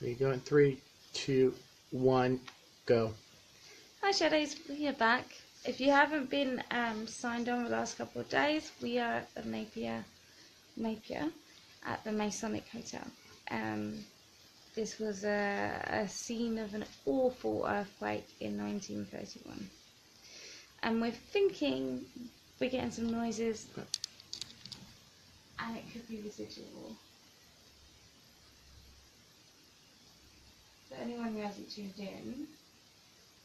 There you go in 3, 2, 1, go. Hi Shadows, we are back. If you haven't been signed on the last couple of days, we are at the Napier at the Masonic Hotel. This was a scene of an awful earthquake in 1931. And we're thinking we're getting some noises and it could be residual. For anyone who hasn't tuned in,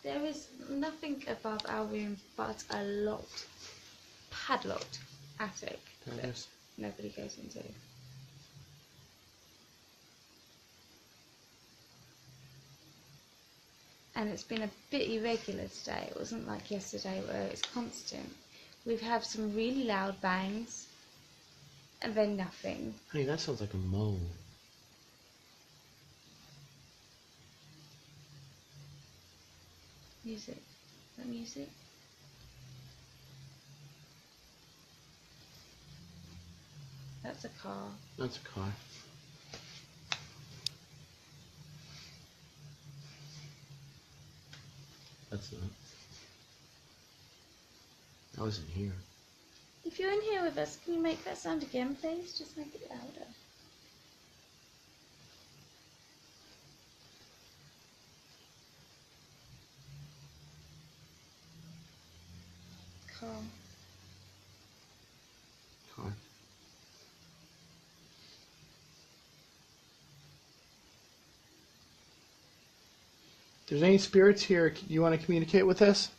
there is nothing above our room but a locked, padlocked attic that nobody goes into. And it's been a bit irregular today. It wasn't like yesterday where it's constant. We've had some really loud bangs and then nothing. Honey, that sounds like a moan. Music. Is that music? That's a car. That's a car. That's not. I wasn't here. If you're in here with us, can you make that sound again, please? Just make it louder. Car. Car. If there's any spirits here, you want to communicate with us?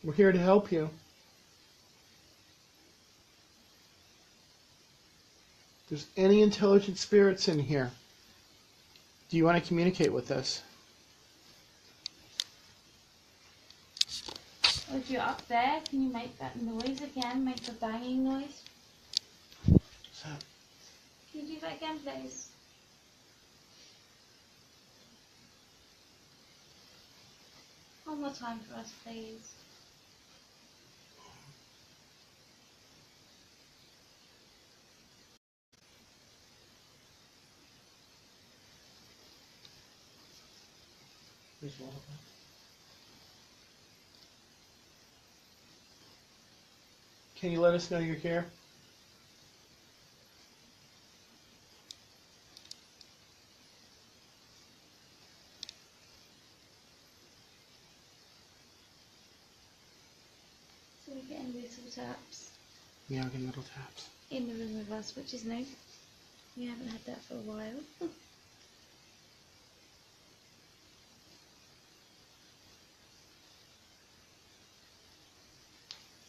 We're here to help you. If there's any intelligent spirits in here, do you want to communicate with us? If you're up there, can you make that noise again? Make the banging noise? So, Can you do that again, please? One more time for us, please. there's one of them. Can you let us know you're here? So we're getting little taps Yeah, we're getting little taps. in the room with us, which is new. We haven't had that for a while.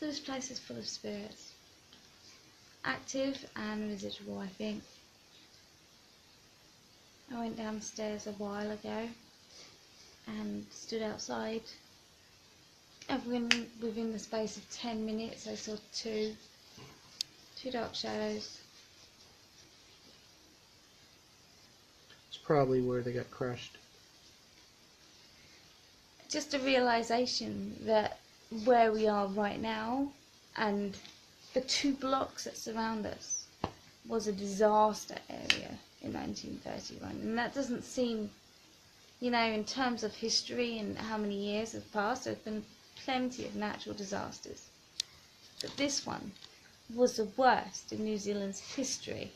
So this place is full of spirits. Active and residual, I think. I went downstairs a while ago and stood outside. And within the space of 10 minutes I saw two dark shadows. It's probably where they got crushed. Just a realisation that where we are right now and the 2 blocks that surround us was a disaster area in 1931. And that doesn't seem, you know, in terms of history and how many years have passed, there have been plenty of natural disasters. But this one was the worst in New Zealand's history.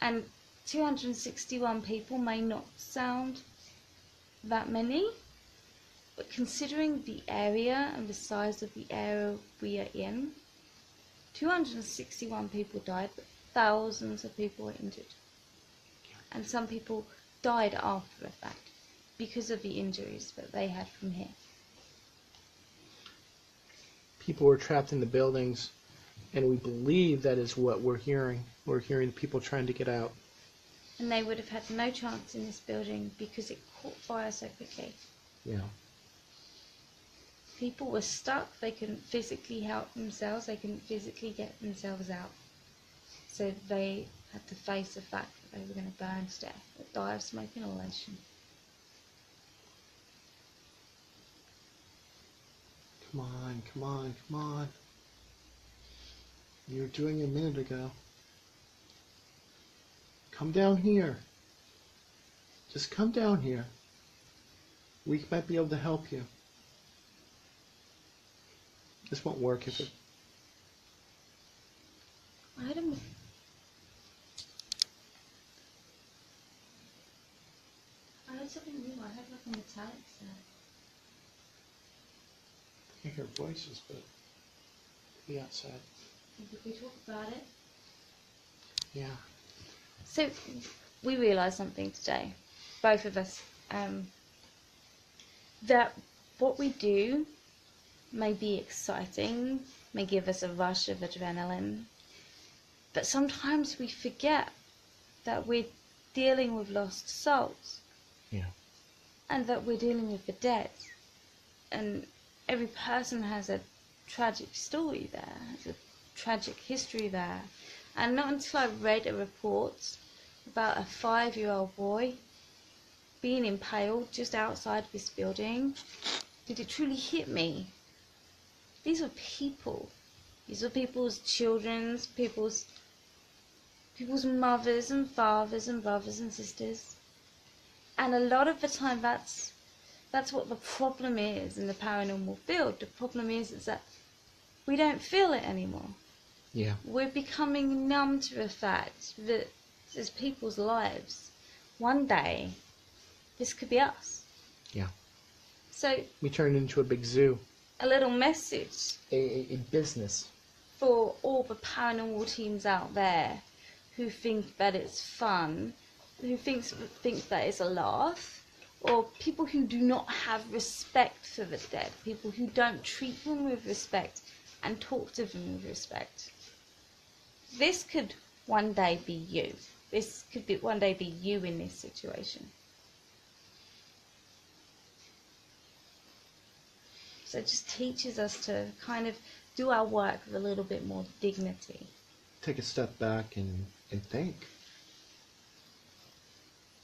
And 261 people may not sound that many, but considering the area and the size of the area we are in, 261 people died, but thousands of people were injured. And some people died after the fact because of the injuries that they had from here. People were trapped in the buildings, and we believe that is what we're hearing. We're hearing people trying to get out. And they would have had no chance in this building because it caught fire so quickly. Yeah. People were stuck, they couldn't physically help themselves, they couldn't physically get themselves out. So they had to face the fact that they were going to burn to death or die of smoke inhalation. Come on, come on, come on. You were doing it a minute ago. come down here. Just come down here. We might be able to help you. This won't work if it... I heard him. I heard something new. I heard like a metallic sound. I can hear voices, but be outside. Did we talk about it? Yeah. So we realised something today, both of us, that what we do may be exciting, may give us a rush of adrenaline, but sometimes we forget that we're dealing with lost souls. Yeah. And that we're dealing with the dead. And every person has a tragic story there, has a tragic history there. And not until I read a report about a 5-year-old boy being impaled just outside this building did it truly hit me. These are people. These are people's children, people's mothers and fathers and brothers and sisters. And a lot of the time that's what the problem is in the paranormal field. The problem is that we don't feel it anymore. Yeah. We're becoming numb to the fact that as people's lives, one day, this could be us. Yeah. So We turned into a big zoo. a little message A business. for all the paranormal teams out there who think that it's fun, who think that it's a laugh, or people who do not have respect for the dead, people who don't treat them with respect and talk to them with respect. This could one day be you. This could be one day be you in this situation. So it just teaches us to kind of do our work with a little bit more dignity. Take a step back and think.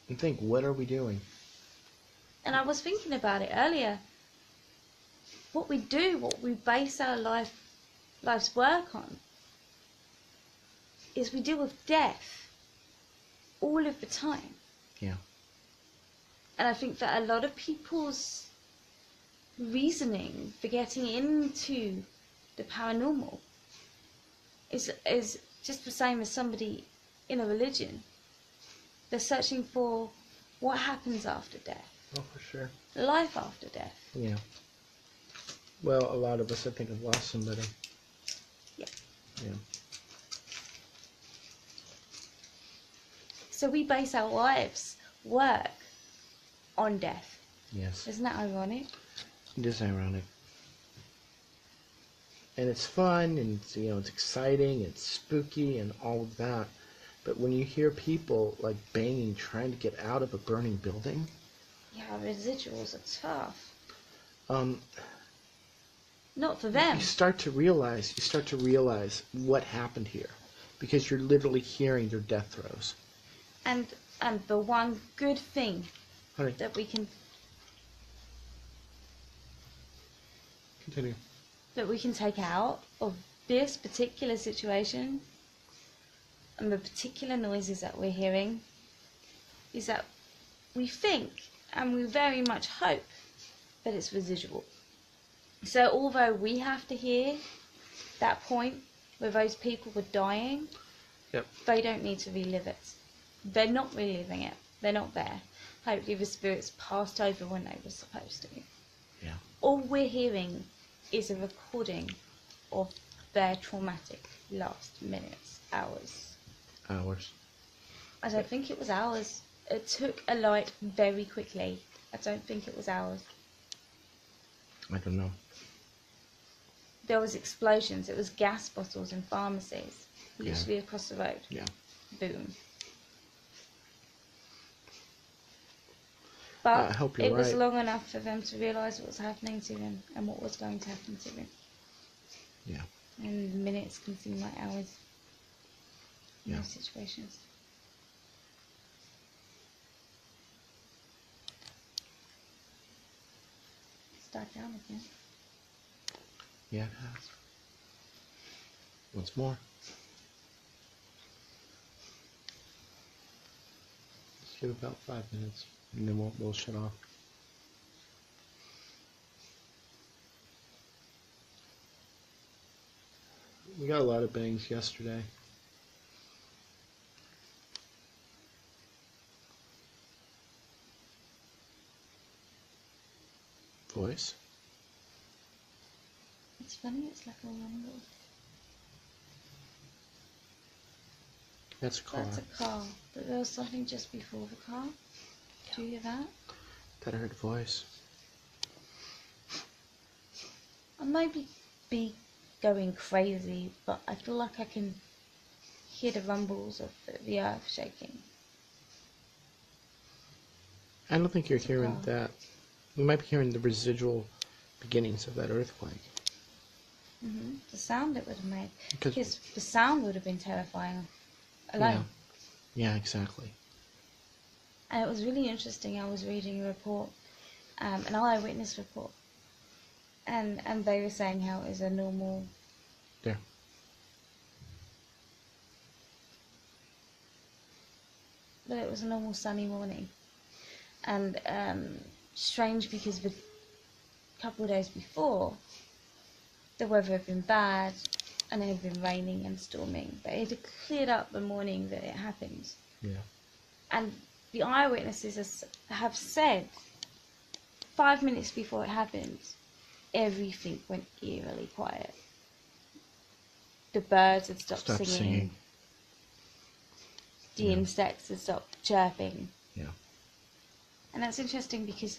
And think, what are we doing? And I was thinking about it earlier. What we do, what we base our life's work on, is we deal with death all of the time. Yeah. And I think that a lot of people's reasoning for getting into the paranormal is just the same as somebody in a religion. They're searching for what happens after death. Oh, for sure. Life after death. Yeah. Well, a lot of us, I think, have lost somebody. Yeah. Yeah. So we base our lives' work on death. Yes. Isn't that ironic? It is ironic. And it's fun, and it's, it's exciting, it's spooky, and all of that. But when you hear people like banging, trying to get out of a burning building, Yeah, residuals are tough. um, Not for them. you start to realize what happened here, because you're literally hearing their death throes. And the one good thing Honey, that we can continue. take out of this particular situation and the particular noises that we're hearing is that we think and we very much hope that it's residual. So although we have to hear that point where those people were dying, Yep. they don't need to relive it. They're not reliving it. They're not there. Hopefully the spirits passed over when they were supposed to. Yeah. All we're hearing is a recording of their traumatic last minutes, hours. Hours. I don't think it was hours. It took a light very quickly. I don't think it was hours. I don't know. There was explosions. It was gas bottles in pharmacies, Yeah. literally across the road. Yeah. Boom. I But hope you're it was right. long enough for them to realise what was happening to them and what was going to happen to them. Yeah. And minutes can seem like hours in Yeah. those situations. Start down again. Yeah, it has. Once more. give about 5 minutes, and then we'll shut off. We got a lot of bangs yesterday. Voice? It's funny, it's like a rumble. That's a car. That's a car, but there was something just before the car. Do you hear that? That I heard a voice. I might be going crazy, but I feel like I can hear the rumbles of the earth shaking. I don't think you're It's a hearing car. that. You might be hearing the residual beginnings of that earthquake. The sound it would have made. Because- Because the sound would have been terrifying alone. Yeah, exactly. And it was really interesting. I was reading a report, an eyewitness report, and they were saying how it was a normal. There. That it was a normal sunny morning, and strange because the couple of days before, the weather had been bad, and it had been raining and storming, but it had cleared up the morning that it happened. Yeah. And the eyewitnesses have said 5 minutes before it happened, everything went eerily quiet. The birds had stopped singing. The insects had stopped chirping. Yeah. And that's interesting because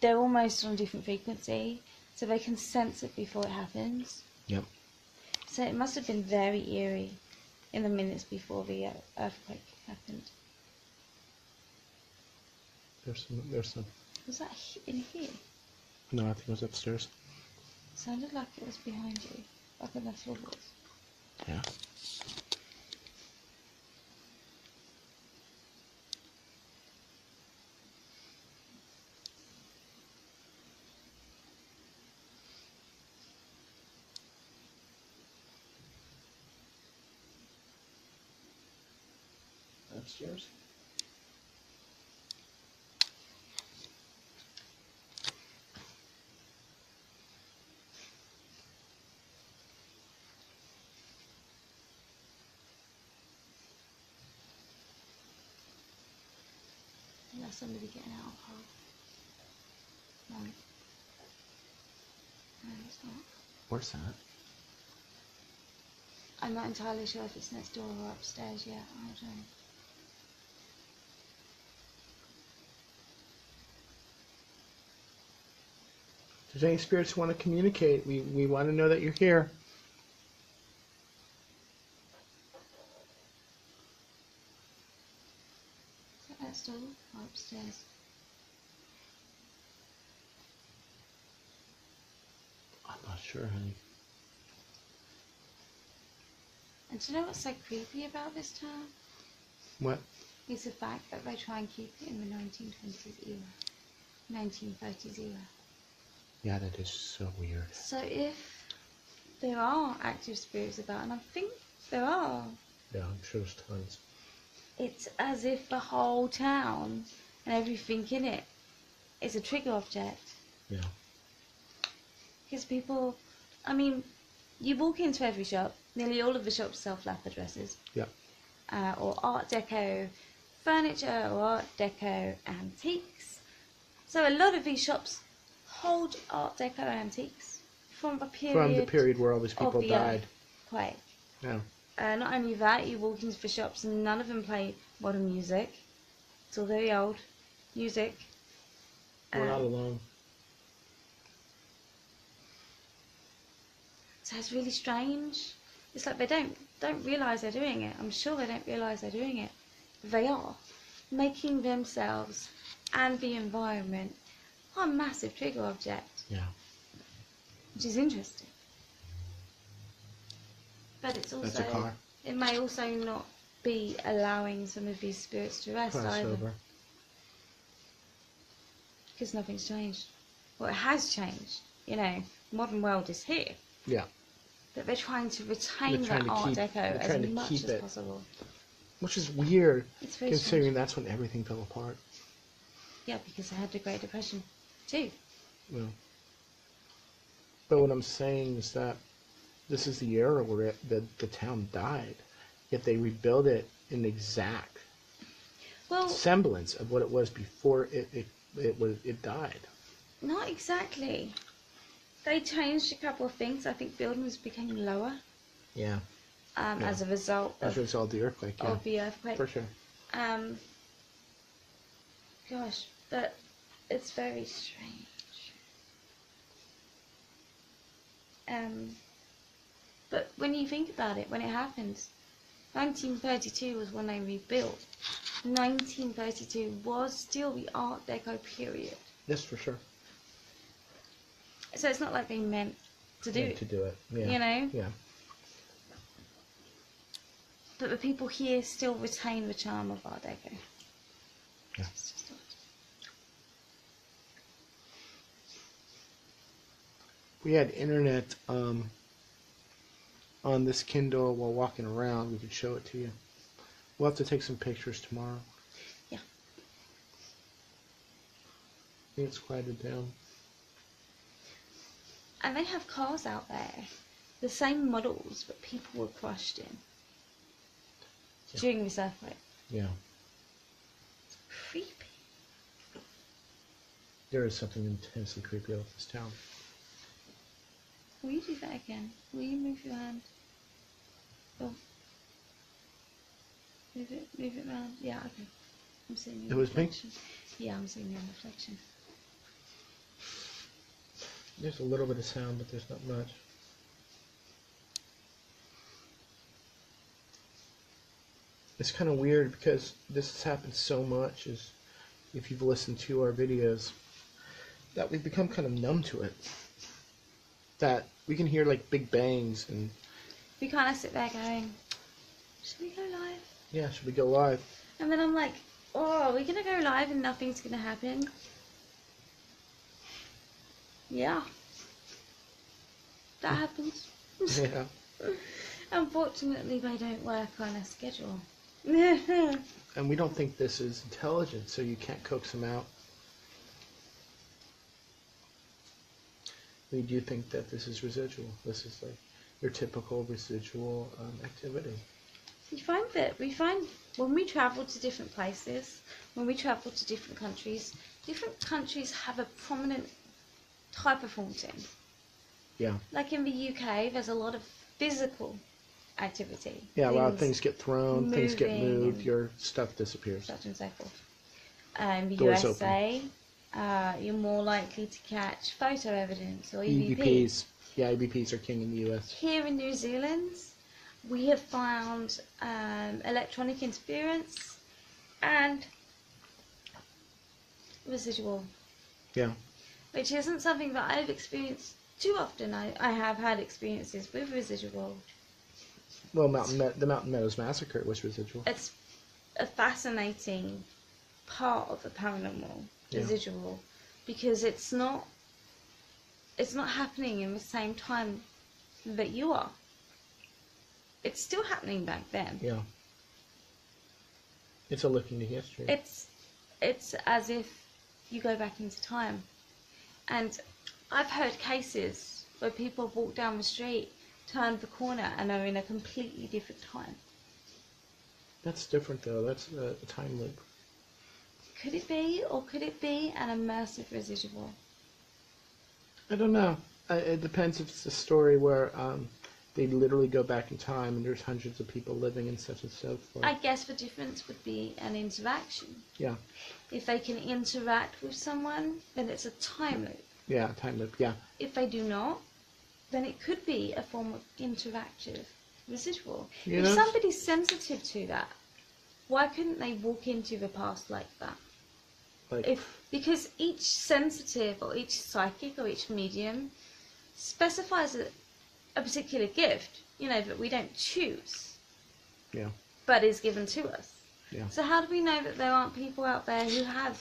they're almost on a different frequency, so they can sense it before it happens. Yep. So it must have been very eerie in the minutes before the earthquake happened. There's some. Was that in here? No, I think it was upstairs. Sounded like it was behind you, like on the floorboards. Yeah. Upstairs? Unless somebody getting out of car. No. No, it's not. Where's that? I'm not entirely sure if it's next door or upstairs yet. I don't know. If there's any spirits who want to communicate, we want to know that you're here. Is that next door or upstairs? I'm not sure, honey. And do you know what's so creepy about this town? What? Is the fact that they try and keep it in the 1920s era, 1930s era. Yeah, that is so weird. So if there are active spirits about, and I think there are, Yeah, I'm sure there's tons. it's as if the whole town and everything in it is a trigger object. Yeah. Because people, I mean, you walk into every shop, nearly all of the shops sell flap addresses. Yeah. Or Art Deco furniture or Art Deco antiques. So a lot of these shops hold Art Deco antiques from the period where all these people of the died. earthquake. Yeah. Not only that, you walk into the shops and none of them play modern music. It's all very old music. We're not alone. So it's really strange. It's like they don't realise they're doing it. I'm sure they don't realise they're doing it. They are making themselves and the environment a massive trigger object. Yeah. Which is interesting. But it's also, That's a car. it may also not be allowing some of these spirits to rest Cross either. over. Because nothing's changed. Well, it has changed. You know, modern world is here. Yeah. But they're trying to retain They're trying that to Art keep- Deco they're as trying to much keep as it. possible. Which is weird, It's very considering strange. that's when everything fell apart. Yeah, because I had the Great Depression too. You know. But what I'm saying is that this is the era where the town died, yet they rebuilt it in exact Well, semblance of what it was before it died. not exactly. They changed a couple of things. I think buildings became lower Yeah. as a result As a result of the earthquake, yeah. of the earthquake. For sure. Gosh, but it's very strange. But when you think about it, when it happened, 1932 was when they rebuilt. 1932 was still the Art Deco period. Yes, for sure. So it's not like they meant to do To do it, yeah. You know? Yeah. But the people here still retain the charm of Art Deco. Yeah. It's just odd. We had internet on this Kindle while walking around. We could show it to you. We'll have to take some pictures tomorrow. Yeah. I think it's quieted down. And they have cars out there, the same models that people were crushed in during this earthquake. Yeah. Creepy. There is something intensely creepy about this town. Will you do that again? Will you move your hand? Oh. Move it round. Yeah, okay. I'm seeing your It was me? reflection. Yeah, I'm seeing your reflection. There's a little bit of sound, but there's not much. It's kind of weird because this has happened so much, as if you've listened to our videos, that we've become kind of numb to it. That we can hear like big bangs and We kind of sit there going, should we go live? yeah, should we go live? And then I'm like, oh, are we going to go live and nothing's going to happen? Yeah. That happens. Yeah. Unfortunately, they don't work on a schedule. And we don't think this is intelligent, so you can't coax them out. We do think that this is residual. This is like your typical residual activity. We find when we travel to different places, when we travel to different countries have a prominent type of haunting. Yeah. Like in the UK, there's a lot of physical activity. Yeah, a lot of things get thrown, things get moved, your stuff disappears. Such and so forth. In the Doors USA, you're more likely to catch photo evidence or EVPs. EVPs. Yeah, EVPs are king in the US. Here in New Zealand, we have found electronic interference and residual. Yeah. Which isn't something that I've experienced too often. I have had experiences with residual. Well, the Mountain Meadows Massacre was residual. It's a fascinating part of the paranormal, residual, because it's not happening in the same time that you are. It's still happening back then. Yeah. It's a look into history. It's as if you go back into time. And I've heard cases where people walk down the street, turn the corner, and are in a completely different time. That's different, though. That's a time loop. Could it be, or could it be an immersive residual? I don't know. It depends if it's a story where they literally go back in time and there's hundreds of people living and such and so forth. I guess the difference would be an interaction. Yeah. If they can interact with someone, then it's a time loop. Yeah, time loop, yeah. If they do not, then it could be a form of interactive residual. You If know, somebody's sensitive to that, why couldn't they walk into the past like that? like, Because each sensitive or each psychic or each medium specifies a particular gift, that we don't choose, yeah, but is given to us. yeah. So how do we know that there aren't people out there who have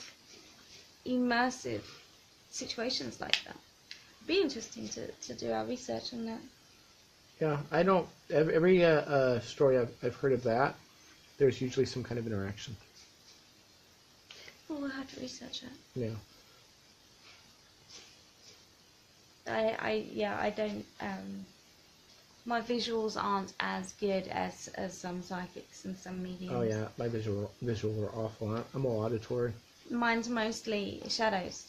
immersive situations like that? It'd be interesting to do our research on that. Yeah, I don't, every story I've heard of that, there's usually some kind of interaction. Well, we'll have to research it. Yeah. I don't. My visuals aren't as good as some psychics and some mediums. Oh yeah, my visuals are awful. I'm all auditory. Mine's mostly shadows,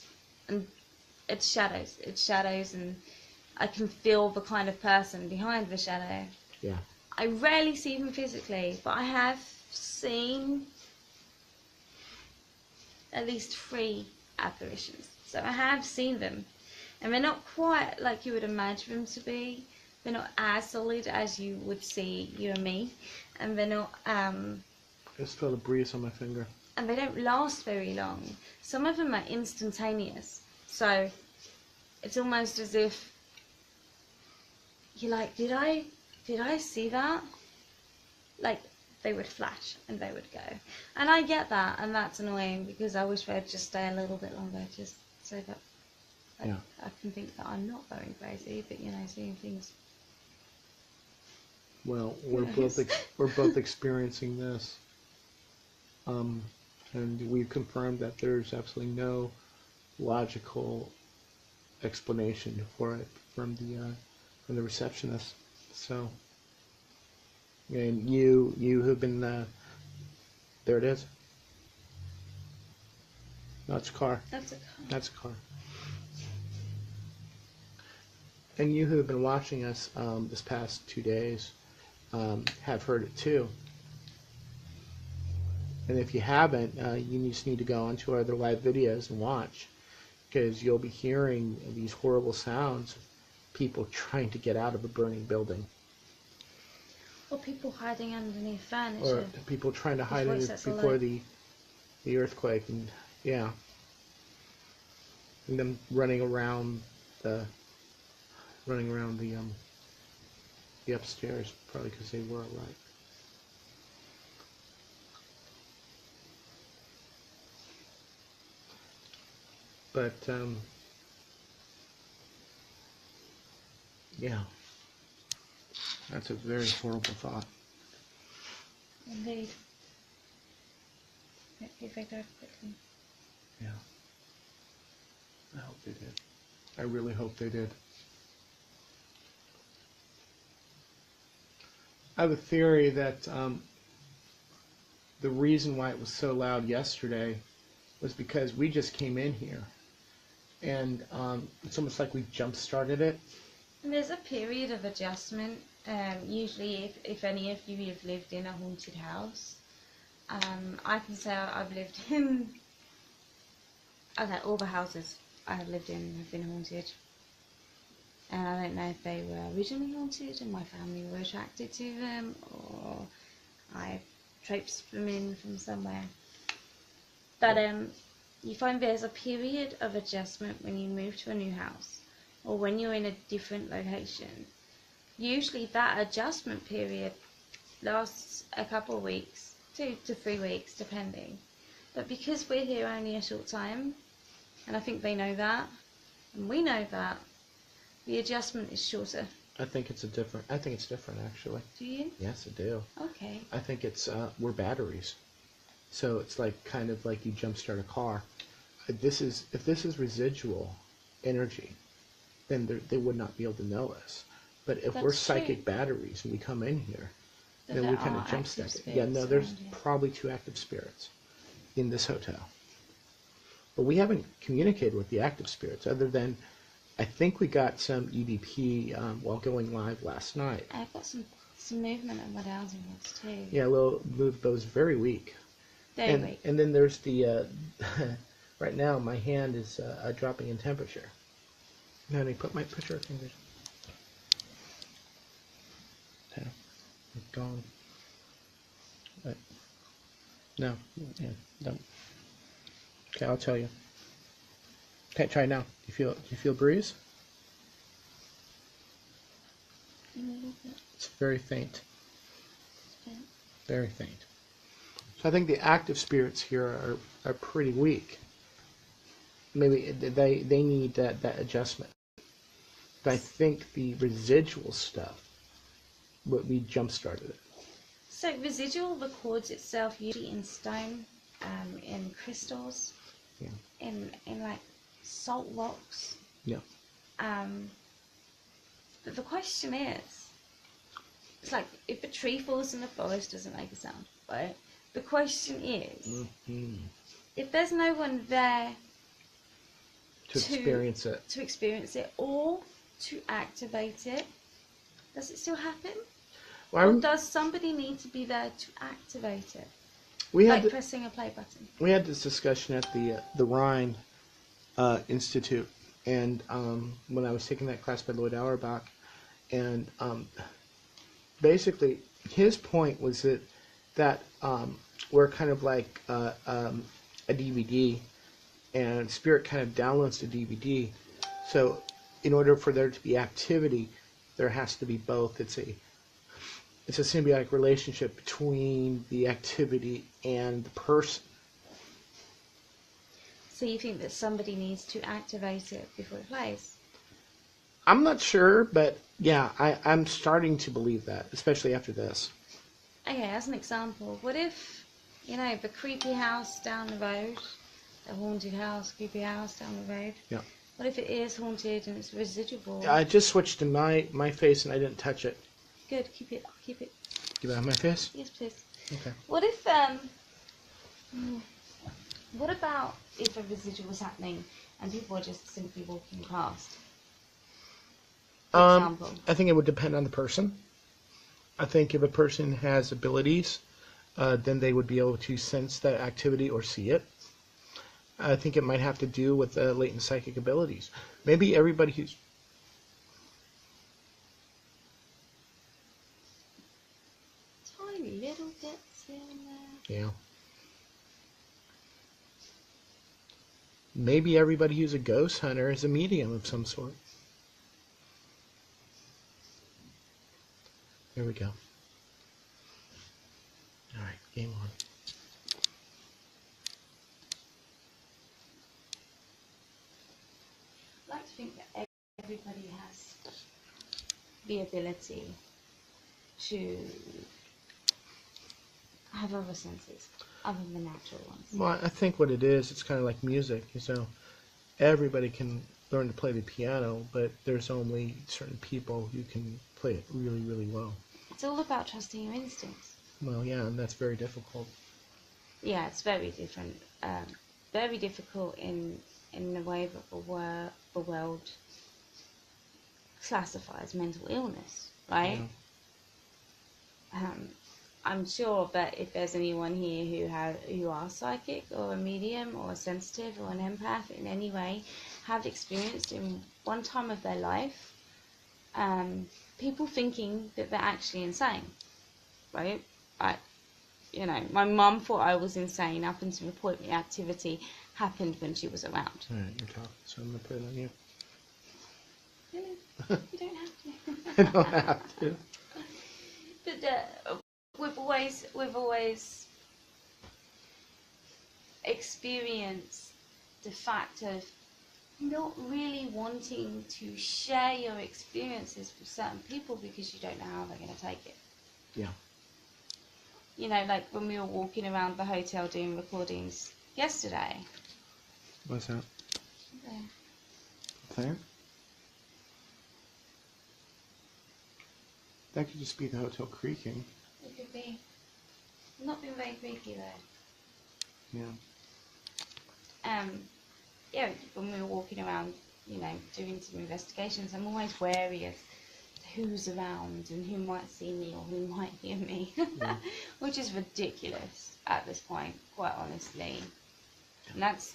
and it's shadows, and I can feel the kind of person behind the shadow. Yeah. I rarely see them physically, but I have seen at least 3 apparitions. So I have seen them, and they're not quite like you would imagine them to be. They're not as solid as you would see you and me, and they're not. I just felt a breeze on my finger. And they don't last very long. Some of them are instantaneous, so it's almost as if you're like, did I see that? Like, they would flash and they would go. And I get that, and that's annoying, because I wish they'd just stay a little bit longer, just so that I can think that I'm not going crazy, but seeing things. Well, we're both experiencing this, and we've confirmed that there's absolutely no logical explanation for it from the receptionist. So, and you have been there. It is. No, it's a car. That's a car. That's a car. And you who have been watching us this past 2 days have heard it too. And if you haven't, you just need to go onto our other live videos and watch, because you'll be hearing these horrible sounds of people trying to get out of a burning building. Or people hiding underneath furniture. Or people trying to hide before the earthquake, and yeah. And them running around the upstairs, probably because they were right. But yeah, that's a very horrible thought. Indeed. If they go quickly. Yeah. I hope they did. I really hope they did. I have a theory that the reason why it was so loud yesterday was because we just came in here, and it's almost like we jump-started it. And there's a period of adjustment. Usually, if any of you have lived in a haunted house, I can say I've lived in. Okay, all the houses I have lived in have been haunted. And I don't know if they were originally haunted and my family were attracted to them, or I traipsed them in from somewhere. But you find there's a period of adjustment when you move to a new house, or when you're in a different location. Usually that adjustment period lasts a couple of weeks, 2 to 3 weeks depending. But because we're here only a short time, and I think they know that, and we know that, the adjustment is shorter. I think it's different actually. Do you? Yes, I do. Okay. I think it's we're batteries, so it's like kind of like you jumpstart a car. If this is residual energy, then they would not be able to know us. But if we're psychic batteries and we come in here, then we kind of jumpstart it. Yeah, no, there's probably 2 active spirits in this hotel, but we haven't communicated with the active spirits other than. I think we got some EVP while going live last night. I've got some movement on my dowsing rods too. Yeah, we'll move those very weak. Very weak. And then there's the, right now my hand is dropping in temperature. Honey, put your fingers. Okay, it's gone. Right. No, yeah, don't. Okay, I'll tell you. Okay, try now. Do you feel breeze? A little bit. It's very faint. Faint. Very faint. So I think the active spirits here are pretty weak. Maybe they need that adjustment. But I think the residual stuff, we jump started it. So residual records itself usually in stone, in crystals, Yeah. in like salt rocks. Yeah. But the question is, it's like if a tree falls in the forest, doesn't make a sound, right? The question is, if there's no one there To experience it. or to activate it, does it still happen? Well, Or does somebody need to be there to activate it? we Like had pressing a play button. we had this discussion at the Rhine Institute, and when I was taking that class by Lloyd Auerbach, and basically his point was that we're kind of like a DVD, and spirit kind of downloads the DVD. So in order for there to be activity, there has to be both. It's a symbiotic relationship between the activity and the person. So you think that somebody needs to activate it before it plays? I'm not sure, but yeah, I'm starting to believe that, especially after this. Okay, as an example, what if, the creepy house down the road, the haunted house, creepy house down the road, Yeah. what if it is haunted and it's residual? I just switched to my face and I didn't touch it. Good, keep it. Give it on my face? Yes, please. Okay. What if, what about if a residual was happening and people were just simply walking past? For example. I think it would depend on the person. I think if a person has abilities, then they would be able to sense that activity or see it. I think it might have to do with latent psychic abilities. Maybe everybody who's... Tiny little bits here and there. Yeah. Maybe everybody who's a ghost hunter is a medium of some sort. There we go. All right, game on. I like to think that everybody has the ability to have other senses other than natural ones. Well, I think what it is, it's kind of like music. So everybody can learn to play the piano, but there's only certain people who can play it really, really well. It's all about trusting your instincts. Well, yeah, and that's very difficult. Yeah, it's very different. Very difficult in the way that the world classifies mental illness, right? Yeah. I'm sure that if there's anyone here who are psychic or a medium or a sensitive or an empath in any way, have experienced in one time of their life, people thinking that they're actually insane, right? My mum thought I was insane up until the point the activity happened when she was around. All right, you're talking, so I'm going to put it on you. Really? You don't have to. I don't have to. But we've always experienced the fact of not really wanting to share your experiences with certain people because you don't know how they're going to take it. Yeah. Like when we were walking around the hotel doing recordings yesterday. What's that? There. There? That could just be the hotel creaking. It could be. Not been very creaky though. Yeah. Yeah, when we were walking around, doing some investigations, I'm always wary of who's around and who might see me or who might hear me, Yeah. which is ridiculous at this point, quite honestly. And that's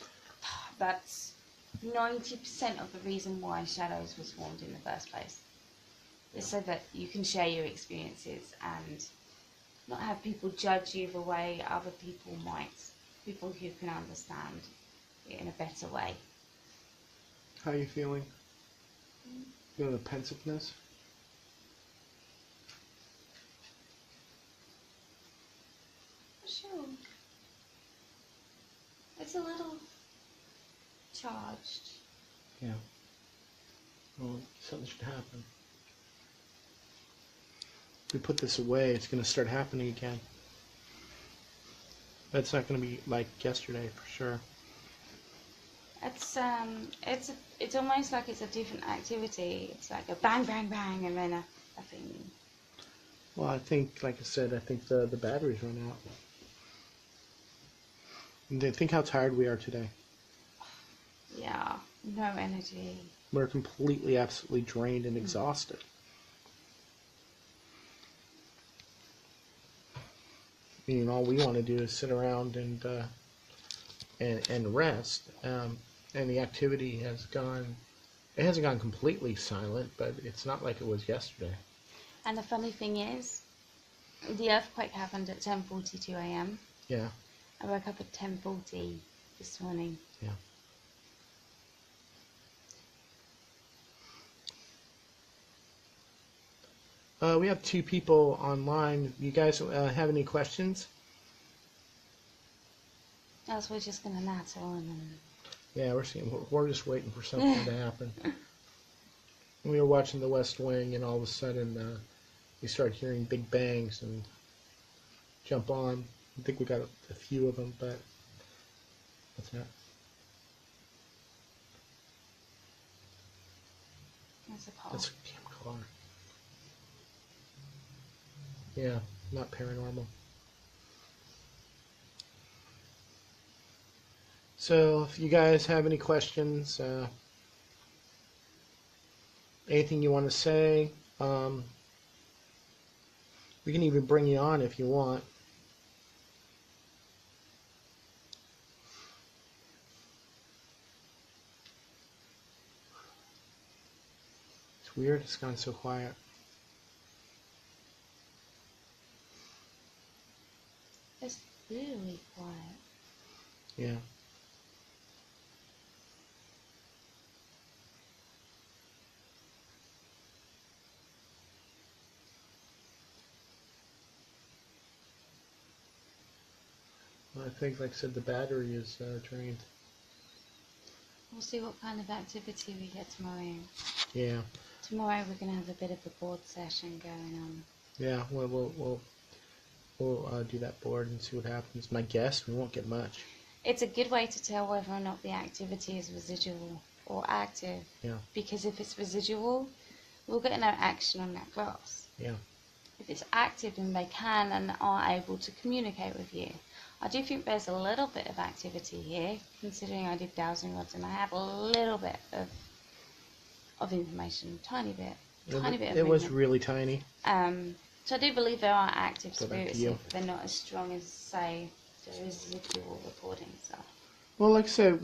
90% of the reason why Shadows was formed in the first place. It's so that you can share your experiences and not have people judge you the way other people might. People who can understand it in a better way. How are you feeling? Feeling a pensiveness? Sure. It's a little charged. Yeah. Well, something should happen. we put this away, it's going to start happening again. But it's not going to be like yesterday for sure. It's almost like it's a different activity. It's like a bang, bang, bang, and then a thing. Well, I think, like I said, I think the batteries run out. And think how tired we are today. Yeah, no energy. We're completely, absolutely drained and exhausted. Meaning all we want to do is sit around and rest. And the activity has gone. It hasn't gone completely silent, but it's not like it was yesterday. And the funny thing is, the earthquake happened at 10:42 a.m. Yeah. I woke up at 10:40 this morning. Yeah. We have 2 people online. You guys have any questions? Else we're just gonna natter on and. Yeah, we're just waiting for something to happen. We were watching The West Wing, and all of a sudden we start hearing big bangs and jump on. I think we got a few of them, but what's that? That's a call. That's a damn car. Yeah, not paranormal. So if you guys have any questions, anything you want to say, we can even bring you on if you want. It's weird, it's gone so quiet. It's really quiet. Yeah. Well, I think, like I said, the battery is drained. We'll see what kind of activity we get tomorrow. Yeah. Tomorrow we're gonna have a bit of a board session going on. Yeah. We'll do that board and see what happens. My guess, we won't get much. It's a good way to tell whether or not the activity is residual or active. Yeah. Because if it's residual, we'll get no action on that glass. Yeah. If it's active, then they can and are able to communicate with you. I do think there's a little bit of activity here, considering I did dowsing rods and I have a little bit of information, tiny bit of It was movement. really tiny. So I do believe there are active Go back to spirits you. if they're not as strong as, say, the residual recording stuff. Well, like I said,